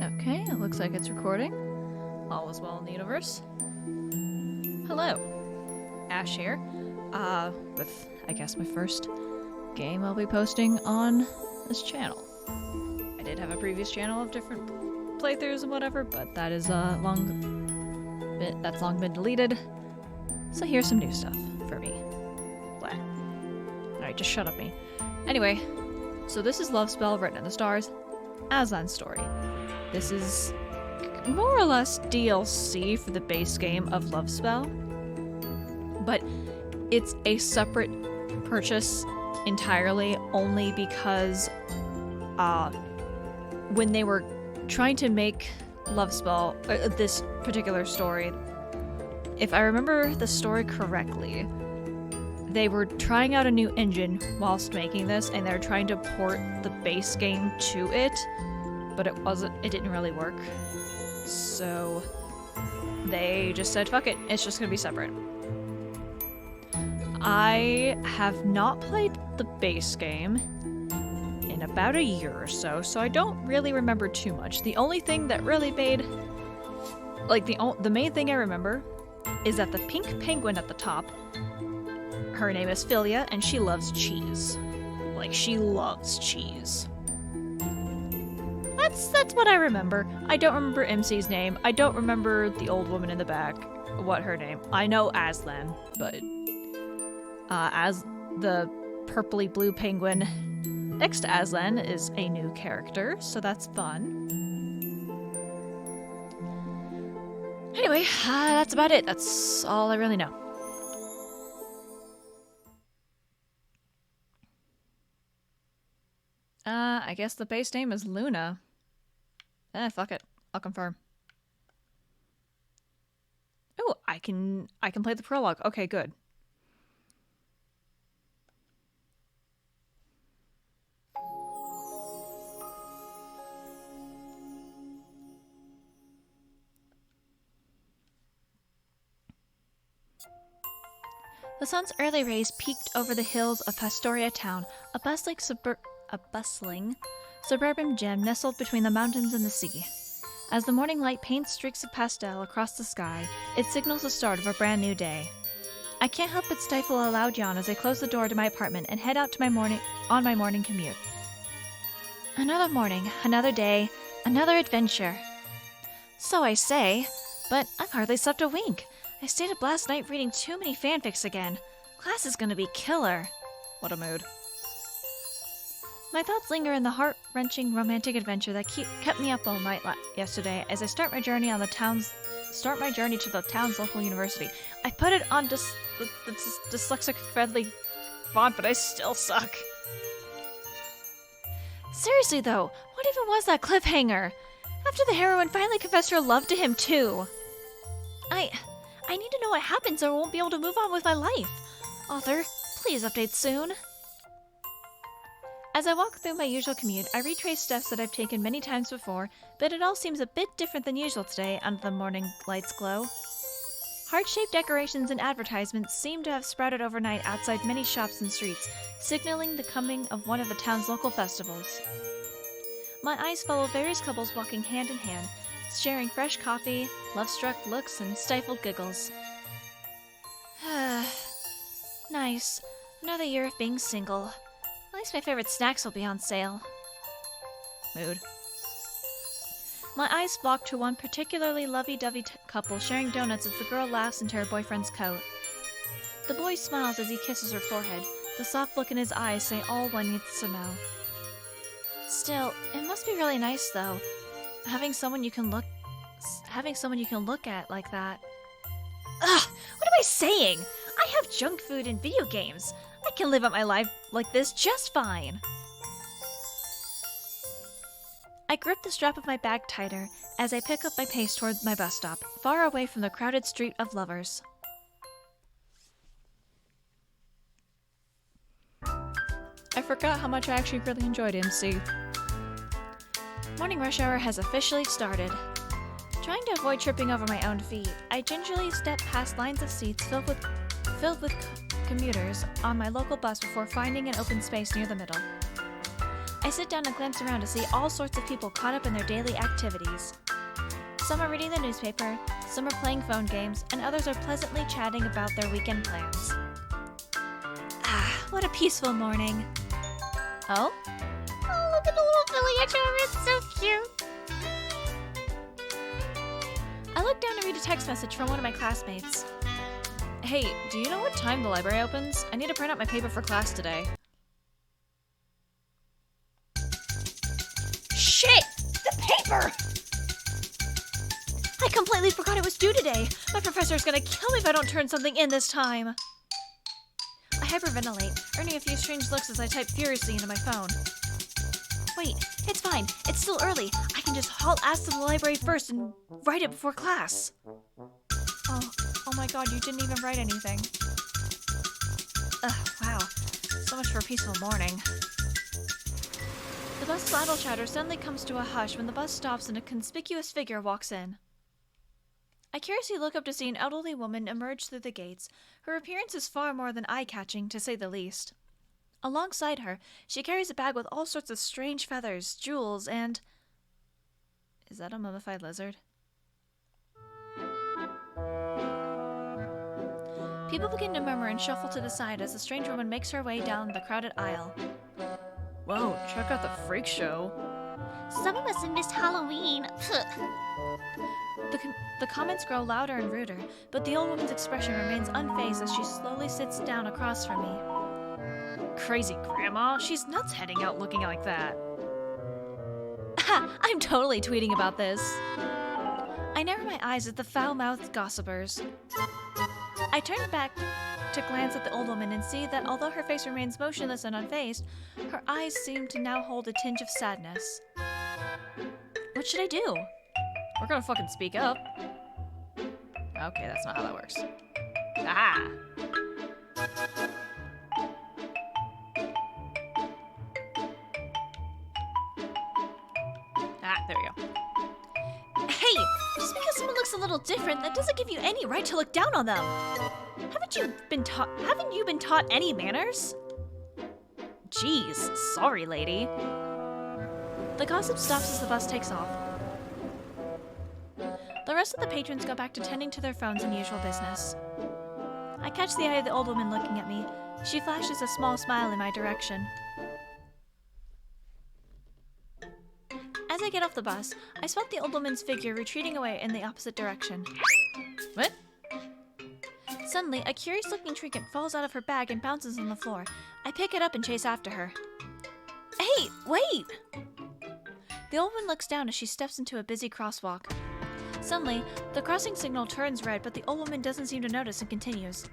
Okay, it looks like it's recording. All is well in the universe. Hello, Ash here. With, I guess, my first game I'll be posting on this channel. I did have a previous channel of different playthroughs and whatever, but that is long been deleted. So here's some new stuff for me. Blah. Alright, just shut up me. Anyway, so this is Love Spell Written in the Stars, Aslan's story. This is more or less DLC for the base game of Love Spell, but it's a separate purchase entirely only because when they were trying to make Love Spell, this particular story, if I remember the story correctly, they were trying out a new engine whilst making this, and they're trying to port the base game to it, but it didn't really work. So they just said, fuck it, it's just gonna be separate. I have not played the base game in about a year or so, so I don't really remember too much. The only thing that really made, like, the main thing I remember is that the pink penguin at the top, her name is Philia, and she loves cheese. Like, she loves cheese. That's what I remember. I don't remember MC's name. I don't remember the old woman in the back, what her name. I know Aslan, but as the purpley blue penguin next to Aslan is a new character, so that's fun. Anyway, that's about it. That's all I really know. I guess the base name is Luna. Fuck it. I'll confirm. Oh, I can play the prologue. Okay, good. The sun's early rays peeked over the hills of Pastoria town, a bustling suburban gem nestled between the mountains and the sea. As the morning light paints streaks of pastel across the sky, it signals the start of a brand new day. I can't help but stifle a loud yawn as I close the door to my apartment and head out to my morning commute. Another morning, another day, another adventure. So I say, but I've hardly slept a wink. I stayed up last night reading too many fanfics again. Class is gonna be killer. What a mood. My thoughts linger in the heart-wrenching romantic adventure that kept me up all night yesterday as I start my journey to the town's local university. I put it on the dyslexic-friendly font, but I still suck. Seriously though, what even was that cliffhanger? After the heroine finally confessed her love to him too. I need to know what happens or I won't be able to move on with my life. Author, please update soon. As I walk through my usual commute, I retrace steps that I've taken many times before, but it all seems a bit different than usual today under the morning light's glow. Heart-shaped decorations and advertisements seem to have sprouted overnight outside many shops and streets, signaling the coming of one of the town's local festivals. My eyes follow various couples walking hand in hand, sharing fresh coffee, love-struck looks, and stifled giggles. Nice. Another year of being single. At least my favorite snacks will be on sale. Mood. My eyes flock to one particularly lovey-dovey couple sharing donuts as the girl laughs into her boyfriend's coat. The boy smiles as he kisses her forehead, the soft look in his eyes saying all one needs to know. Still, it must be really nice though, having someone you can look at like that. Ugh! What am I saying? I have junk food and video games. I can live out my life like this just fine. I grip the strap of my bag tighter as I pick up my pace towards my bus stop, far away from the crowded street of lovers. I forgot how much I actually really enjoyed MC. Morning rush hour has officially started. Trying to avoid tripping over my own feet, I gingerly step past lines of seats filled with commuters on my local bus before finding an open space near the middle. I I sit down and glance around to see all sorts of people caught up in their daily activities. Some are reading the newspaper, some are playing phone games, and others are pleasantly chatting about their weekend plans. Ah, what a peaceful morning. Oh? Oh, look at the little villager. It's so cute. I look down to read a text message from one of my classmates. Hey, do you know what time the library opens? I need to print out my paper for class today. Shit! The paper! I completely forgot it was due today. My professor's gonna kill me if I don't turn something in this time. I hyperventilate, earning a few strange looks as I type furiously into my phone. Wait, it's fine. It's still early. I can just haul ass to the library first and write it before class. Oh my god, you didn't even write anything. Ugh, wow. So much for a peaceful morning. The bus's idle chatter suddenly comes to a hush when the bus stops and a conspicuous figure walks in. I curiously look up to see an elderly woman emerge through the gates. Her appearance is far more than eye-catching, to say the least. Alongside her, she carries a bag with all sorts of strange feathers, jewels, and... Is that a mummified lizard? People begin to murmur and shuffle to the side as the strange woman makes her way down the crowded aisle. Whoa, check out the freak show. Some of us have missed Halloween. The comments grow louder and ruder, but the old woman's expression remains unfazed as she slowly sits down across from me. Crazy grandma, she's nuts heading out looking like that. Ha! I'm totally tweeting about this. I narrow my eyes at the foul-mouthed gossipers. I turn back to glance at the old woman and see that although her face remains motionless and unfazed, her eyes seem to now hold a tinge of sadness. What should I do? We're gonna fucking speak up. Okay, that's not how that works. Aha! Ah, there we go. Hey! Just because someone looks a little different, that doesn't give you any right to look down on them. Haven't you been taught any manners? Jeez, sorry, lady. The gossip stops as the bus takes off. The rest of the patrons go back to tending to their phones and usual business. I catch the eye of the old woman looking at me. She flashes a small smile in my direction. As I get off the bus, I spot the old woman's figure retreating away in the opposite direction. What? Suddenly, a curious-looking trinket falls out of her bag and bounces on the floor. I pick it up and chase after her. Hey, wait! The old woman looks down as she steps into a busy crosswalk. Suddenly, the crossing signal turns red, but the old woman doesn't seem to notice and continues.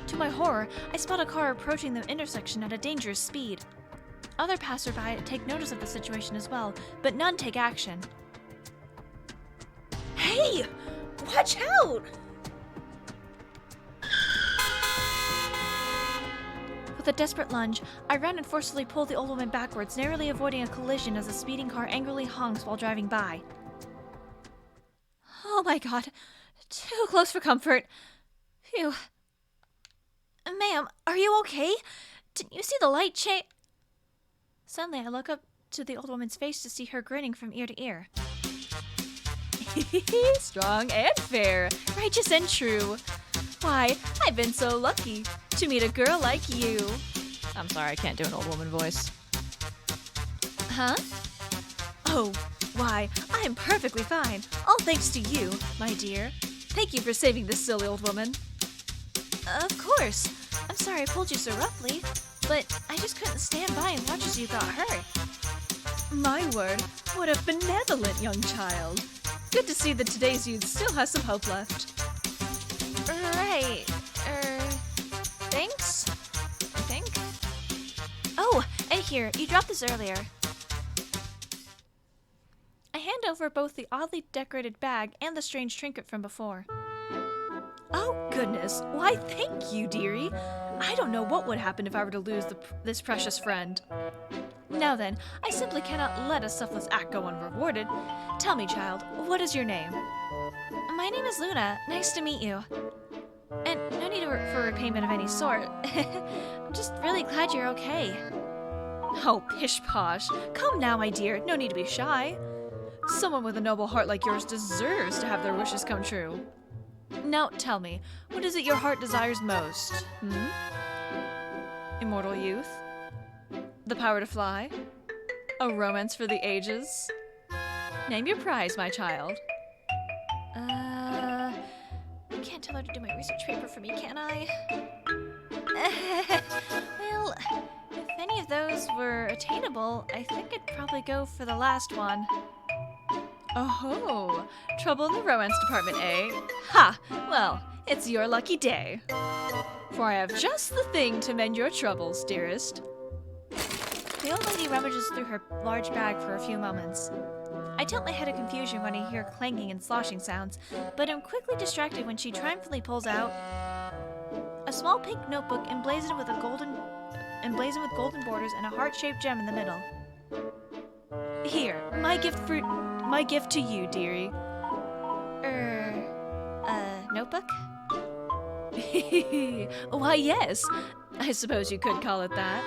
To my horror, I spot a car approaching the intersection at a dangerous speed. Other passerby take notice of the situation as well, but none take action. Hey! Watch out! With a desperate lunge, I run and forcefully pull the old woman backwards, narrowly avoiding a collision as the speeding car angrily honks while driving by. Oh my god. Too close for comfort. Phew. Ma'am, are you okay? Didn't you see the light change? Suddenly, I look up to the old woman's face to see her grinning from ear to ear. Strong and fair, righteous and true. Why, I've been so lucky to meet a girl like you. I'm sorry, I can't do an old woman voice. Huh? Oh, why, I'm perfectly fine. All thanks to you, my dear. Thank you for saving this silly old woman. Of course. I'm sorry I pulled you so roughly, but I just couldn't stand by and watch as you got hurt. My word, what a benevolent young child. Good to see that today's youth still has some hope left. Right. Thanks? I think. Oh, and here, you dropped this earlier. I hand over both the oddly decorated bag and the strange trinket from before. Oh, goodness. Why, thank you, dearie. I don't know what would happen if I were to lose this precious friend. Now then, I simply cannot let a selfless act go unrewarded. Tell me, child, what is your name? My name is Luna. Nice to meet you. And no need for repayment of any sort. I'm just really glad you're okay. Oh, pish-posh. Come now, my dear. No need to be shy. Someone with a noble heart like yours deserves to have their wishes come true. Now, tell me, what is it your heart desires most? Immortal youth? The power to fly? A romance for the ages? Name your prize, my child. Can't tell her to do my research paper for me, can I? Well, if any of those were attainable, I think I'd probably go for the last one. Oh, trouble in the romance department, eh? Ha! Well, it's your lucky day. For I have just the thing to mend your troubles, dearest. The old lady rummages through her large bag for a few moments. I tilt my head in confusion when I hear clanging and sloshing sounds, but am quickly distracted when she triumphantly pulls out a small pink notebook emblazoned with golden borders and a heart-shaped gem in the middle. Here, my gift to you, dearie. Notebook? Why, yes. I suppose you could call it that.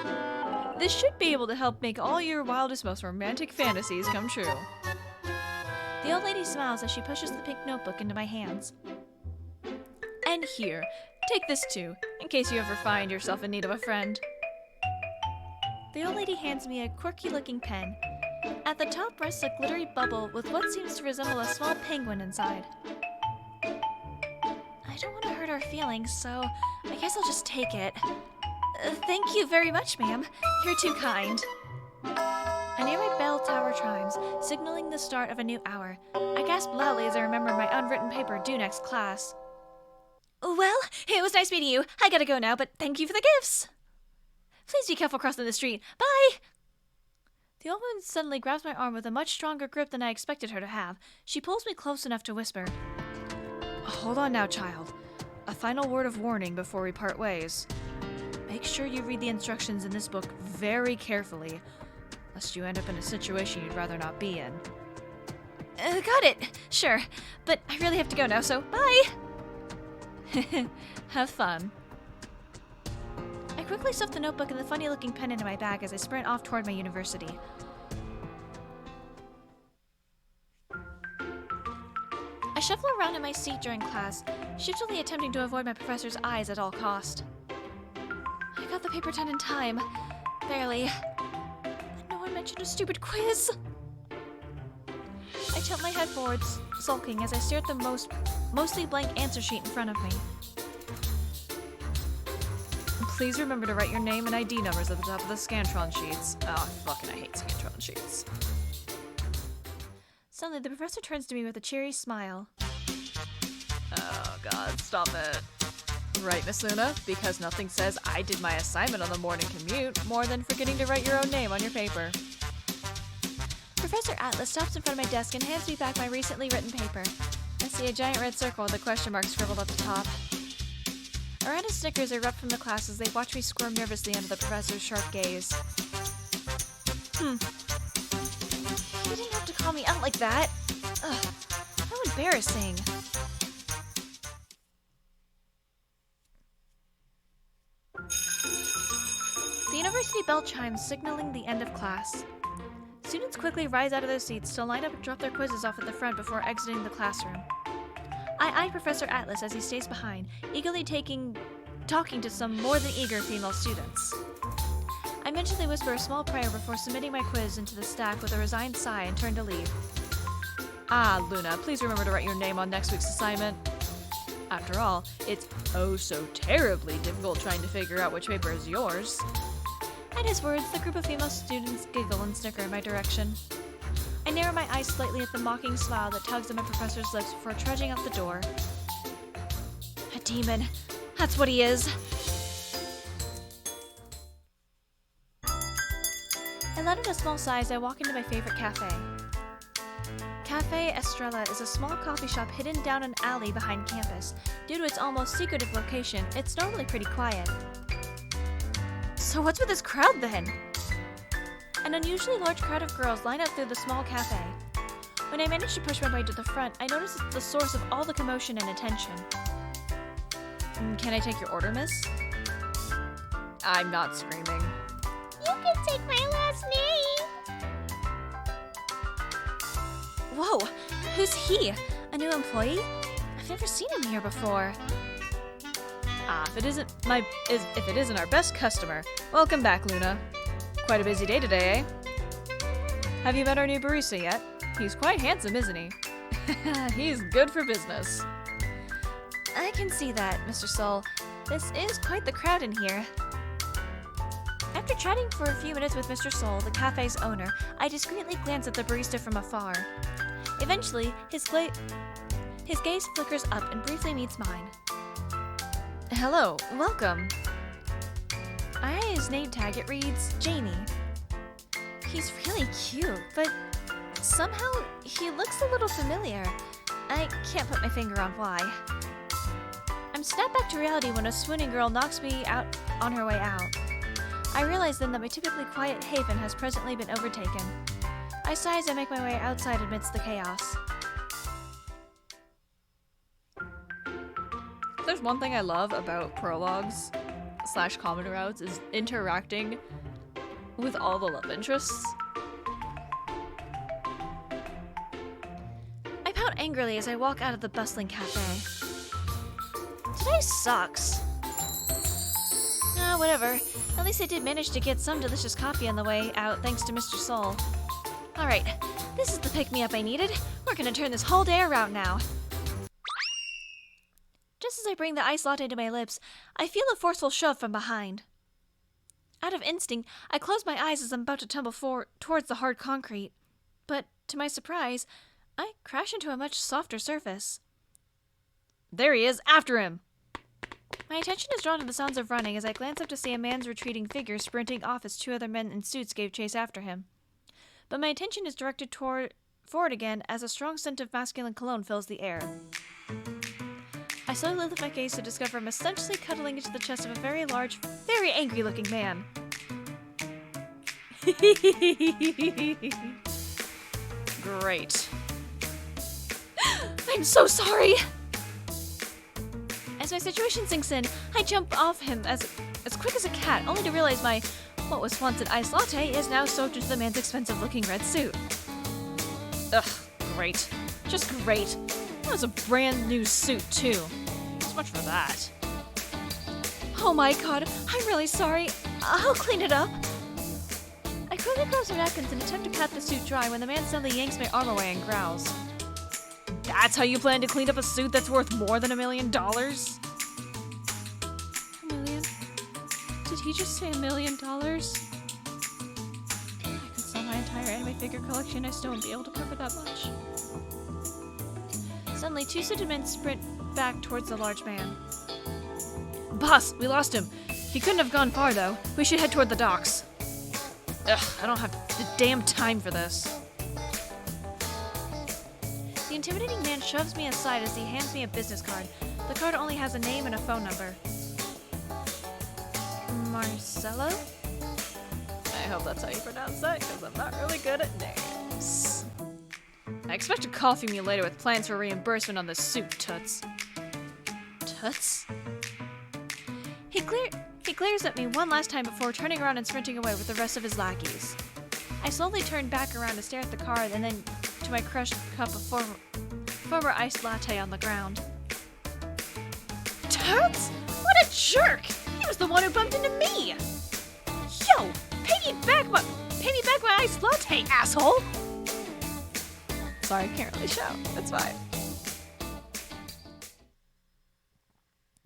This should be able to help make all your wildest, most romantic fantasies come true. The old lady smiles as she pushes the pink notebook into my hands. And here, take this too, in case you ever find yourself in need of a friend. The old lady hands me a quirky-looking pen. At the top rests a glittery bubble with what seems to resemble a small penguin inside. I don't want to hurt her feelings, so I guess I'll just take it. Thank you very much, ma'am. You're too kind. A nearby bell tower chimes, signaling the start of a new hour. I gasp loudly as I remember my unwritten paper due next class. Well, it was nice meeting you. I gotta go now, but thank you for the gifts. Please be careful crossing the street. Bye! The old woman suddenly grabs my arm with a much stronger grip than I expected her to have. She pulls me close enough to whisper, Hold on now, child. A final word of warning before we part ways. Make sure you read the instructions in this book very carefully, lest you end up in a situation you'd rather not be in. Got it. Sure. But I really have to go now, so bye! Have fun. I quickly stuff the notebook and the funny-looking pen into my bag as I sprint off toward my university. I shuffle around in my seat during class, shiftily attempting to avoid my professor's eyes at all cost. I got the paper done in time. Barely. And no one mentioned a stupid quiz. I tilt my head forwards, sulking as I stare at the mostly blank answer sheet in front of me. Please remember to write your name and ID numbers at the top of the Scantron sheets. Oh, fucking I hate Scantron sheets. Suddenly, the professor turns to me with a cheery smile. Oh god, stop it. Right, Miss Luna? Because nothing says I did my assignment on the morning commute more than forgetting to write your own name on your paper. Professor Atlas stops in front of my desk and hands me back my recently written paper. I see a giant red circle with a question mark scribbled at the top. A round of snickers erupt from the class as they watch me squirm nervously under the professor's sharp gaze. You didn't have to call me out like that. Ugh, how embarrassing. The university bell chimes, signaling the end of class. Students quickly rise out of their seats to line up and drop their quizzes off at the front before exiting the classroom. I eye Professor Atlas as he stays behind, eagerly talking to some more than eager female students. I mentally whisper a small prayer before submitting my quiz into the stack with a resigned sigh and turn to leave. Ah, Luna, please remember to write your name on next week's assignment. After all, it's oh so terribly difficult trying to figure out which paper is yours. At his words, the group of female students giggle and snicker in my direction. I narrow my eyes slightly at the mocking smile that tugs at my professor's lips before trudging out the door. A demon. That's what he is. I let out a small sigh as I walk into my favorite cafe. Cafe Estrella is a small coffee shop hidden down an alley behind campus. Due to its almost secretive location, it's normally pretty quiet. So what's with this crowd then? An unusually large crowd of girls line up through the small cafe. When I manage to push my way to the front, I notice it's the source of all the commotion and attention. Can I take your order, miss? I'm not screaming. You can take my last name. Whoa, who's he? A new employee? I've never seen him here before. If it isn't our best customer, welcome back, Luna. Quite a busy day today, eh? Have you met our new barista yet? He's quite handsome, isn't he? He's good for business. I can see that, Mr. Soul. This is quite the crowd in here. After chatting for a few minutes with Mr. Soul, the cafe's owner, I discreetly glance at the barista from afar. Eventually, his gaze flickers up and briefly meets mine. Hello, welcome. I have his name tag. It reads Jamie. He's really cute, but somehow he looks a little familiar. I can't put my finger on why. I'm snapped back to reality when a swooning girl knocks me out on her way out. I realize then that my typically quiet haven has presently been overtaken. I sigh as I make my way outside amidst the chaos. There's one thing I love about prologues / common routes is interacting with all the love interests. I pout angrily as I walk out of the bustling cafe. Today sucks. Whatever. At least I did manage to get some delicious coffee on the way out thanks to Mr. Soul. Alright, this is the pick-me-up I needed. We're gonna turn this whole day around now. Just as I bring the iced latte to my lips, I feel a forceful shove from behind. Out of instinct, I close my eyes as I'm about to tumble towards the hard concrete. But, to my surprise, I crash into a much softer surface. There he is, after him! My attention is drawn to the sounds of running as I glance up to see a man's retreating figure sprinting off as two other men in suits gave chase after him. But my attention is directed forward again as a strong scent of masculine cologne fills the air. I slowly lift my gaze to discover I'm essentially cuddling into the chest of a very large, very angry-looking man. Great. I'm so sorry! As my situation sinks in, I jump off him as quick as a cat, only to realize my what was once an iced latte is now soaked into the man's expensive-looking red suit. Ugh, great. Just great. That was a brand new suit, too. So much for that. Oh my god, I'm really sorry. I'll clean it up. I quickly grab some napkins and attempt to pat the suit dry when the man suddenly yanks my arm away and growls. That's how you plan to clean up a suit that's worth more than $1 million? $1 million? Did he just say $1 million? I could sell my entire anime figure collection, I still wouldn't be able to cover that much. Suddenly, two suited men sprint back towards the large man. Boss, we lost him. He couldn't have gone far, though. We should head toward the docks. Ugh, I don't have the damn time for this. The intimidating man shoves me aside as he hands me a business card. The card only has a name and a phone number. Marcelo? I hope that's how you pronounce that, because I'm not really good at names. I expect to coffee me later with plans for reimbursement on this suit, Toots. Toots? He glares at me one last time before turning around and sprinting away with the rest of his lackeys. I slowly turn back around to stare at the card and then to my crushed cup of former iced latte on the ground. Toots? What a jerk! He was the one who bumped into me! Yo! Pay me back my iced latte, asshole! Sorry, I can't really shout. That's fine.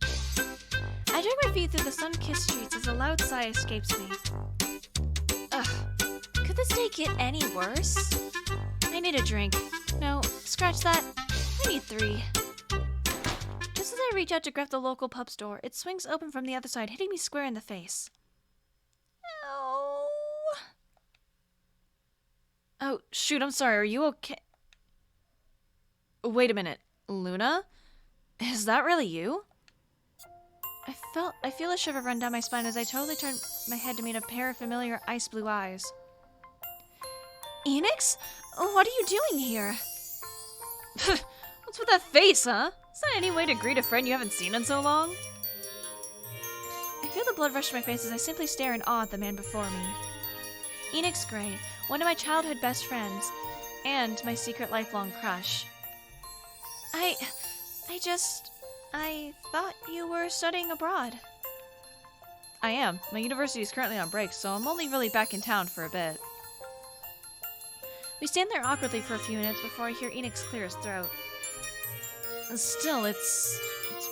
I drag my feet through the sun-kissed streets as a loud sigh escapes me. Ugh. Could this day get any worse? I need a drink. No, scratch that. I need 3. Just as I reach out to grab the local pub's door, it swings open from the other side, hitting me square in the face. Oh, shoot, I'm sorry. Are you okay? Wait a minute. Luna? Is that really you? I feel a shiver run down my spine as I totally turn my head to meet a pair of familiar ice blue eyes. Enix? What are you doing here? What's with that face, huh? Is that any way to greet a friend you haven't seen in so long? I feel the blood rush to my face as I simply stare in awe at the man before me. Enix Gray, one of my childhood best friends, and my secret lifelong crush. I thought you were studying abroad. I am. My university is currently on break, so I'm only really back in town for a bit. We stand there awkwardly for a few minutes before I hear Enix clear his throat. Still, it's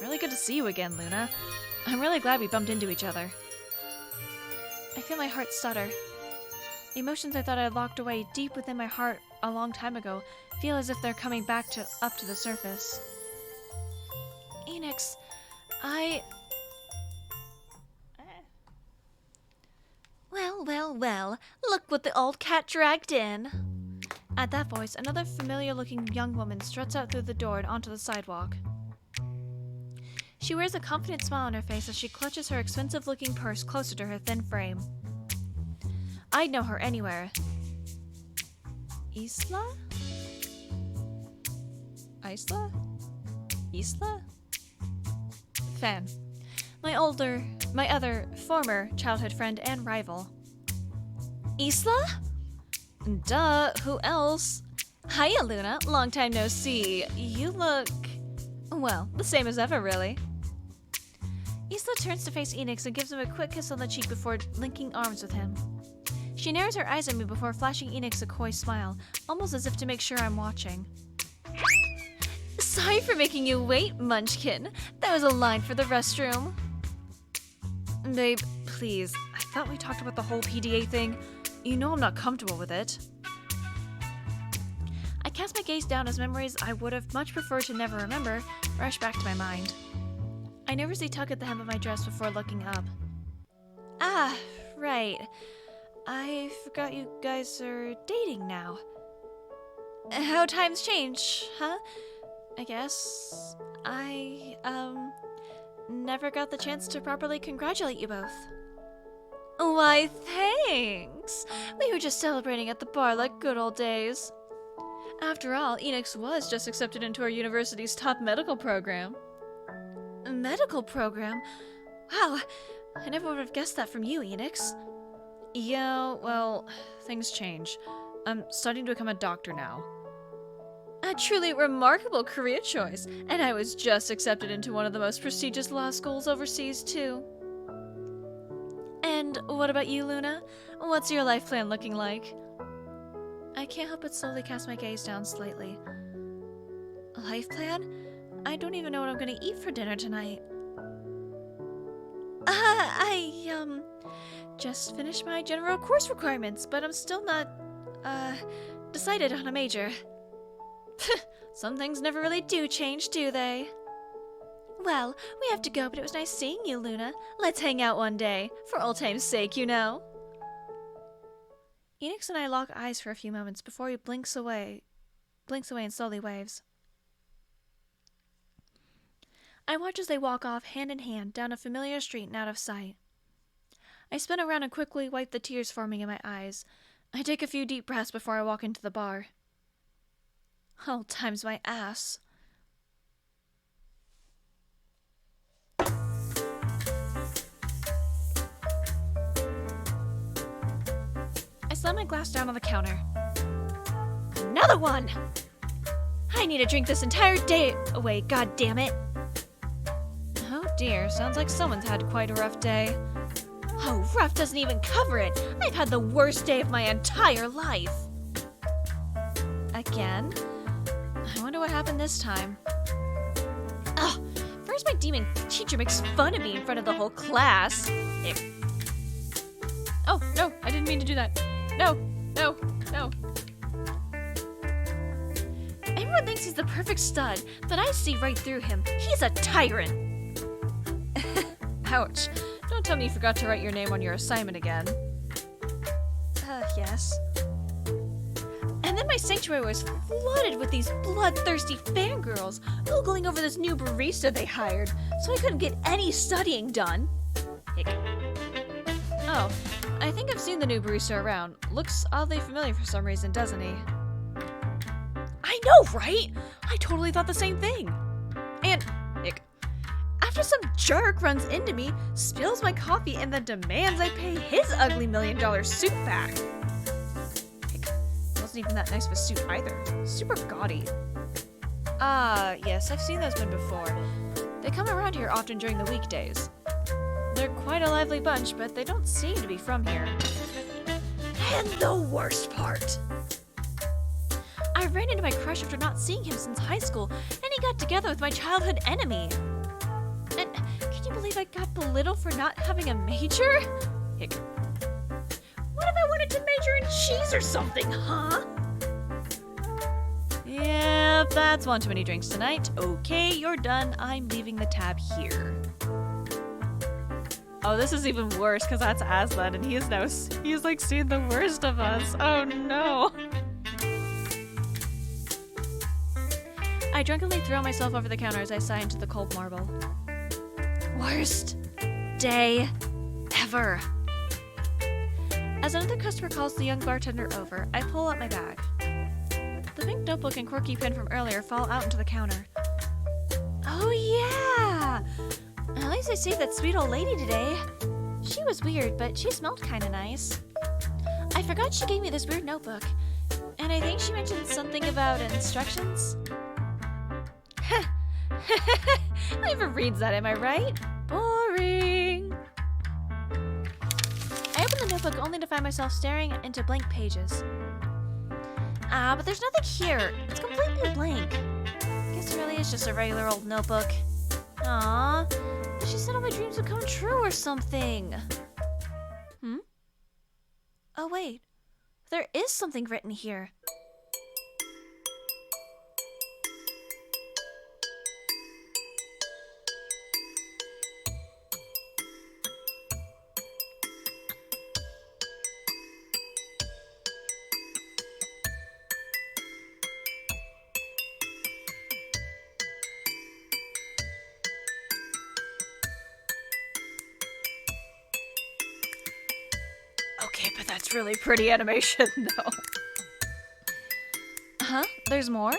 really good to see you again, Luna. I'm really glad we bumped into each other. I feel my heart stutter. The emotions I thought I had locked away deep within my heart a long time ago feel as if they're coming back up to the surface. Enix, Well, look what the old cat dragged in. At that voice, another familiar-looking young woman struts out through the door and onto the sidewalk. She wears a confident smile on her face as she clutches her expensive-looking purse closer to her thin frame. I'd know her anywhere. Isla? Fan. My other former childhood friend and rival. Isla? Duh, who else? Hiya, Luna. Long time no see. You look... well, the same as ever, really. Isla turns to face Enix and gives him a quick kiss on the cheek before linking arms with him. She narrows her eyes at me before flashing Enix a coy smile, almost as if to make sure I'm watching. Sorry for making you wait, Munchkin. That was a line for the restroom. Babe, please. I thought we talked about the whole PDA thing. You know I'm not comfortable with it. I cast my gaze down as memories I would have much preferred to never remember rush back to my mind. I nervously tug at the hem of my dress before looking up. Ah, right. I forgot you guys are dating now. How times change, huh? I guess I, never got the chance to properly congratulate you both. Why, thanks! We were just celebrating at the bar like good old days. After all, Enix was just accepted into our university's top medical program. Medical program? Wow, I never would have guessed that from you, Enix. Yeah, well, things change. I'm studying to become a doctor now. A truly remarkable career choice, and I was just accepted into one of the most prestigious law schools overseas, too. And what about you, Luna? What's your life plan looking like? I can't help but slowly cast my gaze down slightly. A life plan? I don't even know what I'm gonna eat for dinner tonight. I just finished my general course requirements, but I'm still not, decided on a major. Some things never really do change, do they? Well, we have to go, but it was nice seeing you, Luna. Let's hang out one day, for old time's sake, you know. Enix and I lock eyes for a few moments before he blinks away and slowly waves. I watch as they walk off hand in hand down a familiar street and out of sight. I spin around and quickly wipe the tears forming in my eyes. I take a few deep breaths before I walk into the bar. Old time's my ass. I slam my glass down on the counter. Another one! I need to drink this entire day away, god damn it. Oh dear, sounds like someone's had quite a rough day. Oh, rough doesn't even cover it. I've had the worst day of my entire life. Again? I wonder what happened this time. Ugh, first my demon teacher makes fun of me in front of the whole class. Ick. Oh, no, I didn't mean to do that. No. Everyone thinks he's the perfect stud, but I see right through him. He's a tyrant. Ouch. Don't tell me you forgot to write your name on your assignment again. Yes. And then my sanctuary was flooded with these bloodthirsty fangirls oogling over this new barista they hired, so I couldn't get any studying done. Hick. Oh, I think I've seen the new barista around. Looks oddly familiar for some reason, doesn't he? I know, right? I totally thought the same thing. And, hick. After some jerk runs into me, spills my coffee, and then demands I pay his ugly $1 million suit back. wasn't even that nice of a suit either. Super gaudy. Ah, yes, I've seen those men before. They come around here often during the weekdays. They're quite a lively bunch, but they don't seem to be from here. And the worst part! I ran into my crush after not seeing him since high school, and he got together with my childhood enemy. And can you believe I got belittled for not having a major? Hick. What if I wanted to major in cheese or something, huh? Yep, that's one too many drinks tonight. Okay, you're done. I'm leaving the tab here. Oh, this is even worse because that's Aslan, and he's like seen the worst of us. Oh no. I drunkenly throw myself over the counter as I sigh into the cold marble. Worst day ever. As another customer calls the young bartender over, I pull out my bag. The pink notebook and quirky pen from earlier fall out into the counter. Oh yeah! At least I saved that sweet old lady today. She was weird, but she smelled kinda nice. I forgot she gave me this weird notebook, and I think she mentioned something about instructions. Who even reads that, am I right? Boring. I open the notebook only to find myself staring into blank pages. But there's nothing here. It's completely blank. Guess it really is just a regular old notebook. Aww. She said all my dreams would come true or something. Oh wait. There is something written here. Okay, but that's really pretty animation, though. Huh? There's more?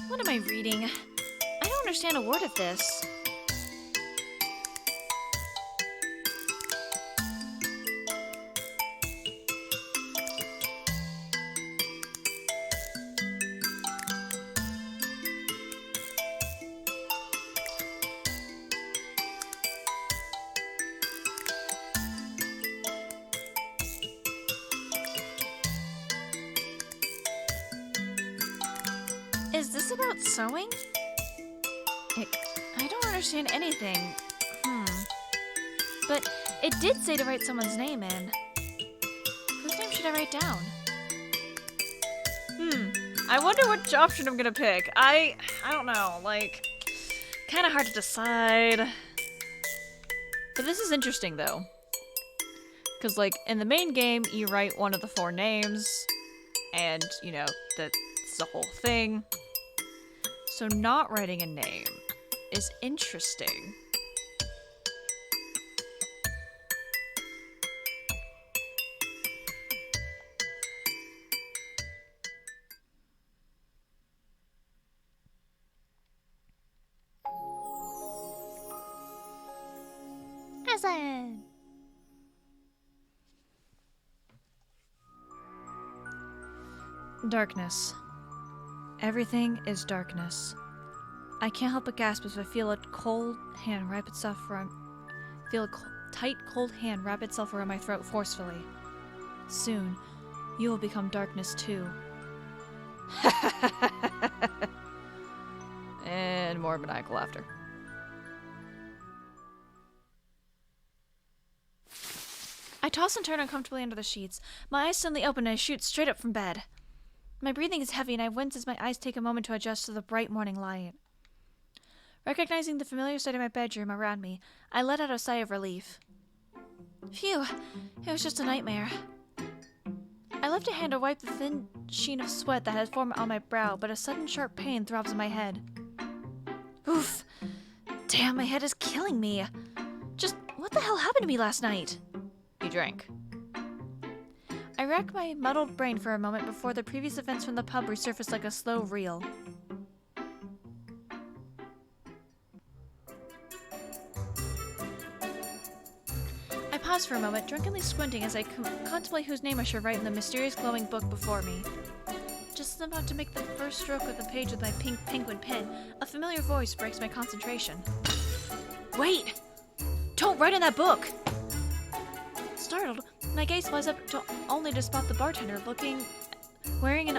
What am I reading? I don't understand a word of this. Is this about sewing? I don't understand anything. But it did say to write someone's name in. Whose name should I write down? I wonder which option I'm gonna pick. I don't know, like, kinda hard to decide. But this is interesting though. Cause like, in the main game, you write one of the 4 names, and, you know, that's the whole thing. So not writing a name is interesting. Aslan! Darkness. Everything is darkness. I can't help but gasp as I feel a cold hand wrap itself around. Tight, cold hand wrap itself around my throat forcefully. Soon, you will become darkness too. And more maniacal laughter. I toss and turn uncomfortably under the sheets. My eyes suddenly open and I shoot straight up from bed. My breathing is heavy and I wince as my eyes take a moment to adjust to the bright morning light. Recognizing the familiar sight of my bedroom around me, I let out a sigh of relief. Phew, it was just a nightmare. I lift a hand to wipe the thin sheen of sweat that has formed on my brow, but a sudden sharp pain throbs in my head. Oof! Damn, my head is killing me. Just what the hell happened to me last night? You drank. I rack my muddled brain for a moment before the previous events from the pub resurface like a slow reel. I pause for a moment, drunkenly squinting as I contemplate whose name I should write in the mysterious glowing book before me. Just as I'm about to make the first stroke of the page with my pink penguin pen, a familiar voice breaks my concentration. Wait! Don't write in that book! Startled, my gaze flies up only to spot the bartender wearing an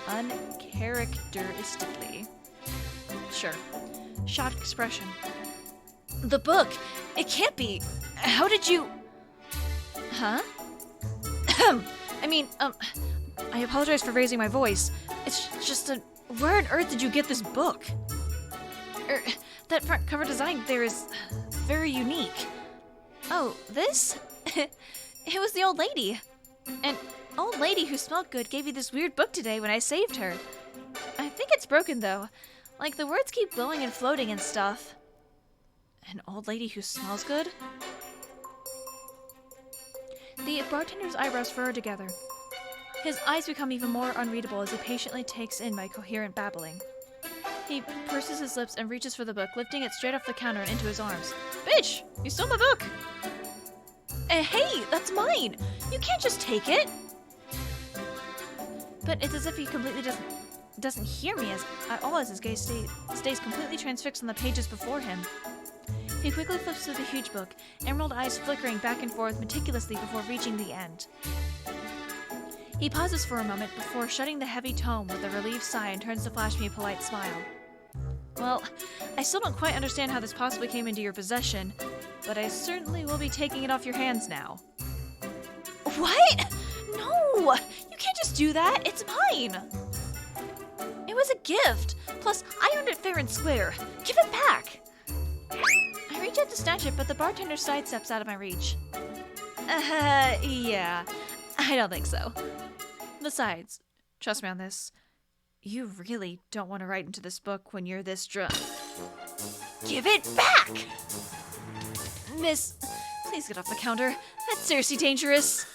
uncharacteristically sure, shocked expression. The book! It can't be! How did you... Huh? I apologize for raising my voice. It's just where on earth did you get this book? That front cover design there is very unique. Oh, this? It was the old lady. An old lady who smelled good gave you this weird book today when I saved her. I think it's broken though. Like the words keep blowing and floating and stuff. An old lady who smells good? The bartender's eyebrows furrow together. His eyes become even more unreadable as he patiently takes in my coherent babbling. He purses his lips and reaches for the book, lifting it straight off the counter and into his arms. Bitch! You stole my book! Hey! That's mine! You can't just take it! But it's as if he completely doesn't hear me at all as his gaze stays completely transfixed on the pages before him. He quickly flips through the huge book, emerald eyes flickering back and forth meticulously before reaching the end. He pauses for a moment before shutting the heavy tome with a relieved sigh and turns to flash me a polite smile. Well, I still don't quite understand how this possibly came into your possession, but I certainly will be taking it off your hands now. What? No! You can't just do that! It's mine! It was a gift! Plus, I earned it fair and square. Give it back! I reach out to snatch it, but the bartender sidesteps out of my reach. Yeah. I don't think so. Besides, trust me on this, you really don't want to write into this book when you're this drunk. Give it back! Miss, please get off the counter. That's seriously dangerous.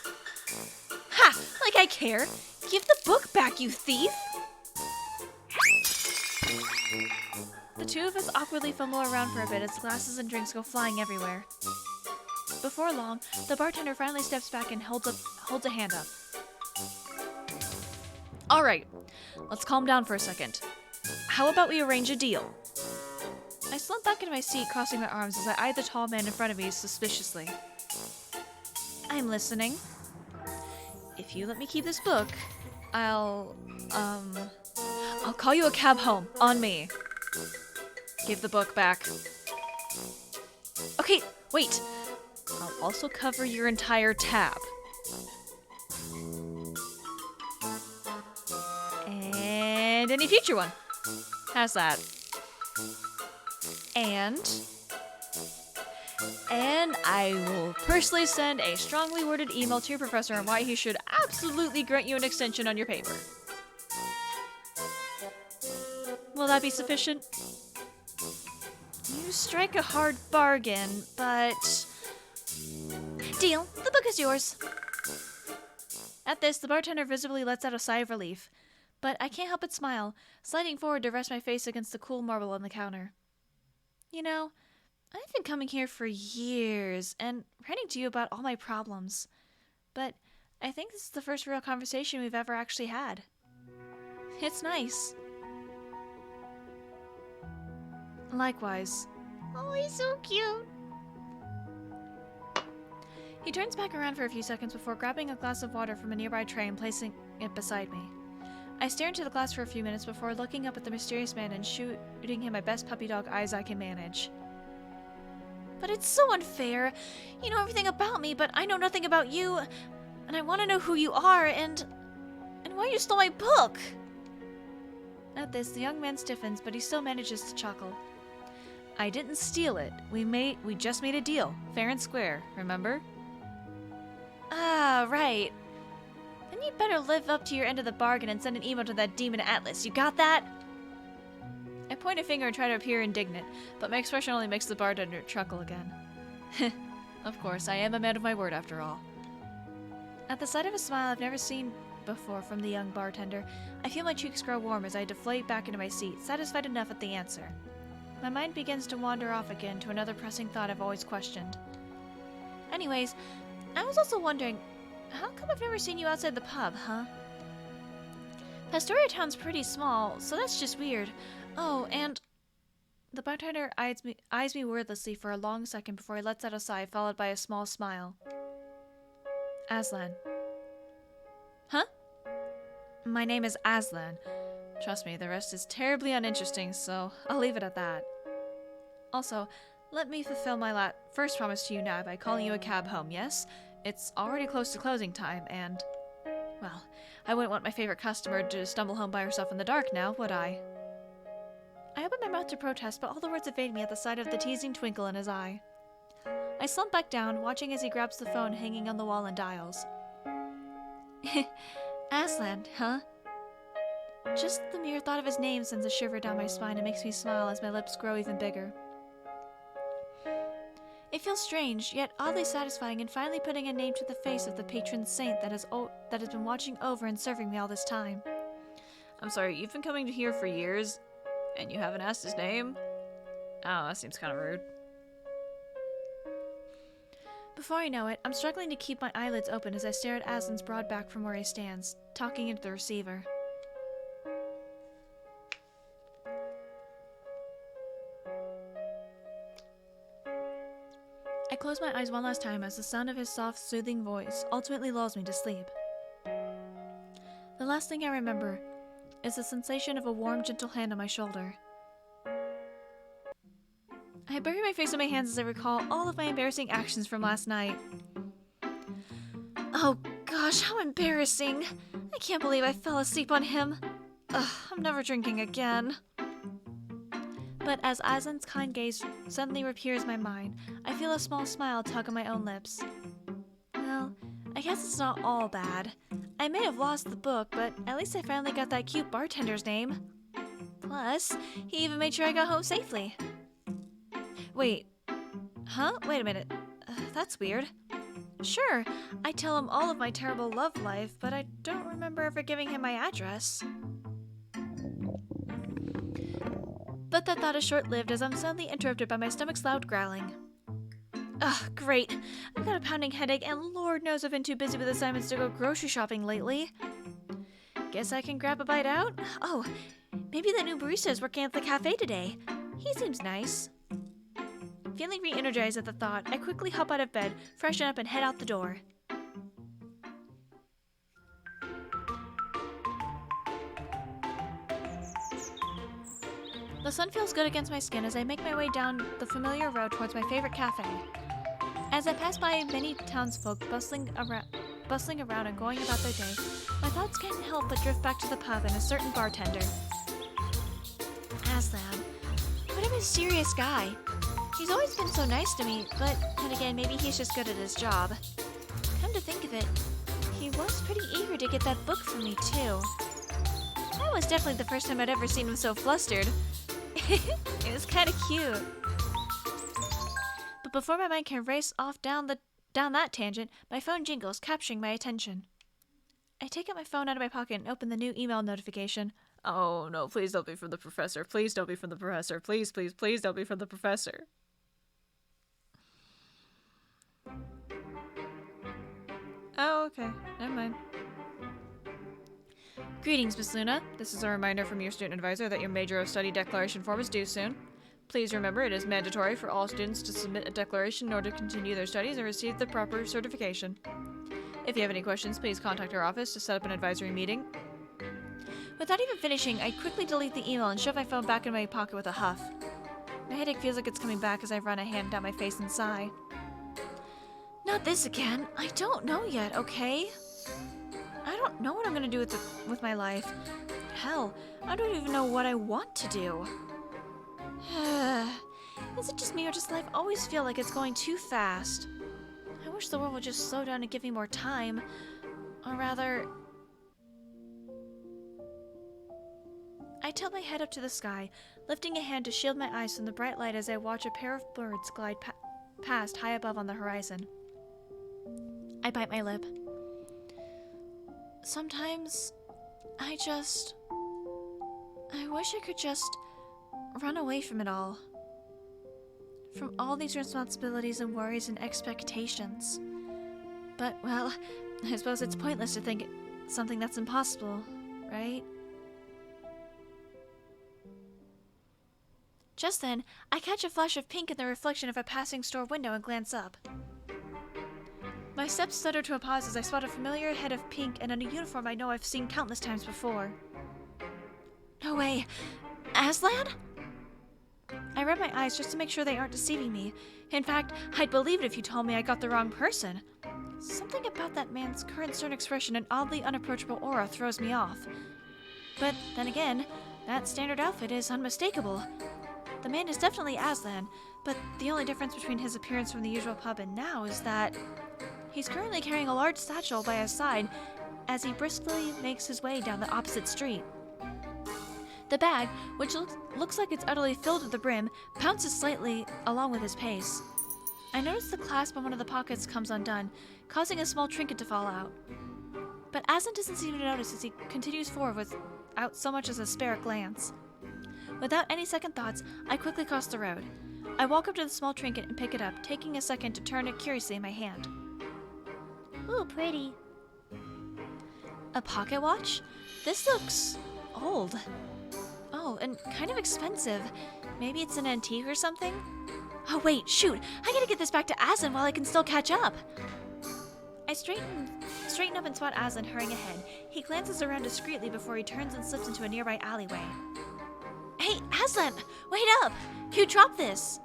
Ha! Like I care. Give the book back, you thief! The two of us awkwardly fumble around for a bit as glasses and drinks go flying everywhere. Before long, the bartender finally steps back and holds a hand up. Alright, let's calm down for a second. How about we arrange a deal? I slump back into my seat, crossing my arms as I eye the tall man in front of me suspiciously. I'm listening. If you let me keep this book, I'll call you a cab home, on me. Give the book back. Okay, wait. I'll also cover your entire tab. And any future one. How's that? And I will personally send a strongly worded email to your professor on why he should absolutely grant you an extension on your paper. Will that be sufficient? You strike a hard bargain, but... Deal. The book is yours. At this, the bartender visibly lets out a sigh of relief, but I can't help but smile, sliding forward to rest my face against the cool marble on the counter. You know, I've been coming here for years and writing to you about all my problems, but I think this is the first real conversation we've ever actually had. It's nice. Likewise. Oh, he's so cute. He turns back around for a few seconds before grabbing a glass of water from a nearby tray and placing it beside me. I stare into the glass for a few minutes before looking up at the mysterious man and shooting him my best puppy dog eyes I can manage. But it's so unfair. You know everything about me, but I know nothing about you. And I want to know who you are and why you stole my book. At this, the young man stiffens, but he still manages to chuckle. I didn't steal it. We just made a deal. Fair and square, remember? Ah, right. Then you'd better live up to your end of the bargain and send an email to that demon Atlas. You got that? I point a finger and try to appear indignant, but my expression only makes the bartender chuckle again. Of course, I am a man of my word after all. At the sight of a smile I've never seen before from the young bartender, I feel my cheeks grow warm as I deflate back into my seat, satisfied enough at the answer. My mind begins to wander off again to another pressing thought I've always questioned. Anyways, I was also wondering, how come I've never seen you outside the pub, huh? Pastoria Town's pretty small, so that's just weird. Oh, and... The bartender eyes me wordlessly for a long second before he lets out a sigh, followed by a small smile. Aslan. Huh? My name is Aslan. Trust me, the rest is terribly uninteresting, so I'll leave it at that. Also, let me fulfill my first promise to you now by calling you a cab home, yes? It's already close to closing time, and... well, I wouldn't want my favorite customer to stumble home by herself in the dark now, would I? I open my mouth to protest, but all the words evade me at the sight of the teasing twinkle in his eye. I slump back down, watching as he grabs the phone hanging on the wall and dials. Aslan, huh? Just the mere thought of his name sends a shiver down my spine and makes me smile as my lips grow even bigger. It feels strange, yet oddly satisfying in finally putting a name to the face of the patron saint that has been watching over and serving me all this time. I'm sorry, you've been coming to here for years, and you haven't asked his name? Oh, that seems kind of rude. Before I know it, I'm struggling to keep my eyelids open as I stare at Aslan's broad back from where he stands, talking into the receiver. I close my eyes one last time as the sound of his soft, soothing voice ultimately lulls me to sleep. The last thing I remember is the sensation of a warm, gentle hand on my shoulder. I bury my face in my hands as I recall all of my embarrassing actions from last night. Oh gosh, how embarrassing! I can't believe I fell asleep on him. Ugh, I'm never drinking again. But as Aslan's kind gaze suddenly reappears in my mind, I feel a small smile tug on my own lips. Well, I guess it's not all bad. I may have lost the book, but at least I finally got that cute bartender's name. Plus, he even made sure I got home safely. Wait. Huh? Wait a minute. That's weird. Sure, I tell him all of my terrible love life, but I don't remember ever giving him my address. But that thought is short-lived as I'm suddenly interrupted by my stomach's loud growling. Ugh, great. I've got a pounding headache, and Lord knows I've been too busy with assignments to go grocery shopping lately. Guess I can grab a bite out? Oh, maybe that new barista is working at the cafe today. He seems nice. Feeling re-energized at the thought, I quickly hop out of bed, freshen up, and head out the door. The sun feels good against my skin as I make my way down the familiar road towards my favorite cafe. As I pass by many townsfolk bustling around and going about their day, my thoughts can't help but drift back to the pub and a certain bartender. Aslan. What a mysterious guy. He's always been so nice to me, but then again, maybe he's just good at his job. Come to think of it, he was pretty eager to get that book from me, too. That was definitely the first time I'd ever seen him so flustered. It was kind of cute. But before my mind can race off down that tangent, my phone jingles, capturing my attention. I take out my phone out of my pocket and open the new email notification. Oh no, please don't be from the professor. Please don't be from the professor. Please, please, please don't be from the professor. Oh, okay. Never mind. Greetings, Miss Luna. This is a reminder from your student advisor that your major of study declaration form is due soon. Please remember it is mandatory for all students to submit a declaration in order to continue their studies and receive the proper certification. If you have any questions, please contact our office to set up an advisory meeting. Without even finishing, I quickly delete the email and shove my phone back in my pocket with a huff. My headache feels like it's coming back as I run a hand down my face and sigh. Not this again. I don't know yet, okay? I don't know what I'm gonna do with my life. Hell, I don't even know what I want to do. Is it just me, or does life always feel like it's going too fast? I wish the world would just slow down and give me more time. Or rather... I tilt my head up to the sky, lifting a hand to shield my eyes from the bright light as I watch a pair of birds glide past high above on the horizon. I bite my lip. Sometimes, I wish I could just run away from it all. From all these responsibilities and worries and expectations. But, well, I suppose it's pointless to think something that's impossible, right? Just then, I catch a flash of pink in the reflection of a passing store window and glance up. My steps stutter to a pause as I spot a familiar head of pink and in a uniform I know I've seen countless times before. No way! Aslan? I rub my eyes just to make sure they aren't deceiving me. In fact, I'd believe it if you told me I got the wrong person. Something about that man's current stern expression and oddly unapproachable aura throws me off. But then again, that standard outfit is unmistakable. The man is definitely Aslan, but the only difference between his appearance from the usual pub and now is that he's currently carrying a large satchel by his side as he briskly makes his way down the opposite street. The bag, which looks like it's utterly filled to the brim, pounces slightly along with his pace. I notice the clasp on one of the pockets comes undone, causing a small trinket to fall out. But Aslan doesn't seem to notice as he continues forward without so much as a spare glance. Without any second thoughts, I quickly cross the road. I walk up to the small trinket and pick it up, taking a second to turn it curiously in my hand. Ooh, pretty. A pocket watch? This looks old. Oh, and kind of expensive. Maybe it's an antique or something? Oh wait, shoot! I gotta get this back to Aslan while I can still catch up! I straighten up and spot Aslan hurrying ahead. He glances around discreetly before he turns and slips into a nearby alleyway. Hey, Aslan! Wait up! You dropped this!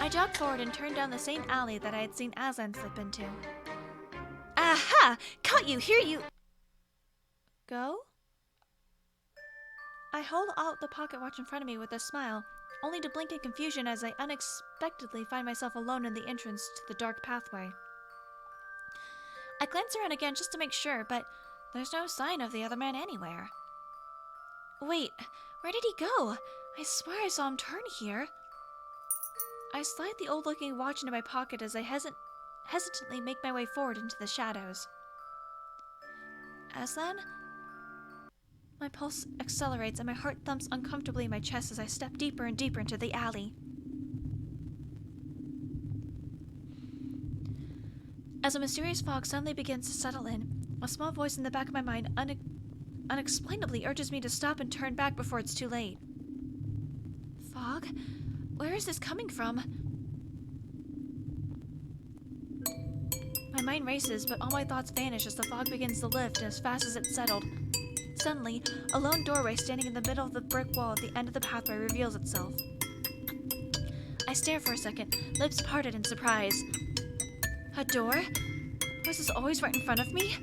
I jog forward and turn down the same alley that I had seen Aslan slip into. Aha! Caught you! Here you... Go? I hold out the pocket watch in front of me with a smile, only to blink in confusion as I unexpectedly find myself alone in the entrance to the dark pathway. I glance around again just to make sure, but there's no sign of the other man anywhere. Wait, where did he go? I swear I saw him turn here. I slide the old-looking watch into my pocket as I hesitantly make my way forward into the shadows. Aslan? My pulse accelerates and my heart thumps uncomfortably in my chest as I step deeper and deeper into the alley. As a mysterious fog suddenly begins to settle in, a small voice in the back of my mind unexplainably urges me to stop and turn back before it's too late. Fog? Where is this coming from? My mind races, but all my thoughts vanish as the fog begins to lift as fast as it's settled. Suddenly, a lone doorway standing in the middle of the brick wall at the end of the pathway reveals itself. I stare for a second, lips parted in surprise. A door? Was this always right in front of me?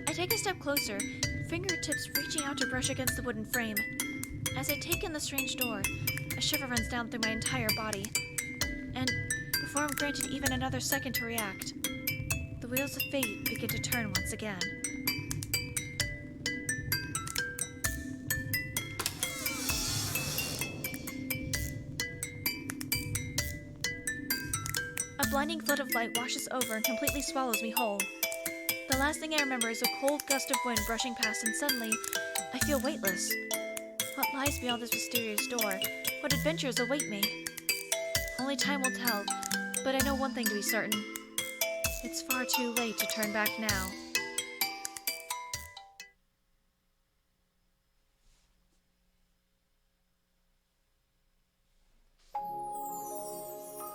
I take a step closer, fingertips reaching out to brush against the wooden frame. As I take in the strange door, a shiver runs down through my entire body. And before I'm granted even another second to react, the wheels of fate begin to turn once again. A blinding flood of light washes over and completely swallows me whole. The last thing I remember is a cold gust of wind brushing past, and suddenly, I feel weightless. What lies beyond this mysterious door? What adventures await me? Only time will tell, but I know one thing to be certain. It's far too late to turn back now.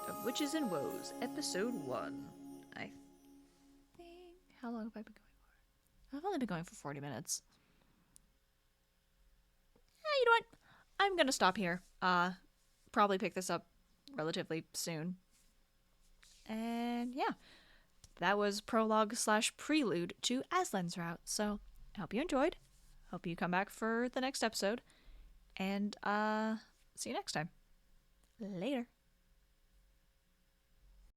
Of Witches and Woes, Episode 1. I think... How long have I been going for? I've only been going for 40 minutes. You know what? I'm gonna stop here. Probably pick this up relatively soon. And yeah, that was prologue / prelude to Aslan's route. So I hope you enjoyed. Hope you come back for the next episode. And see you next time. Later.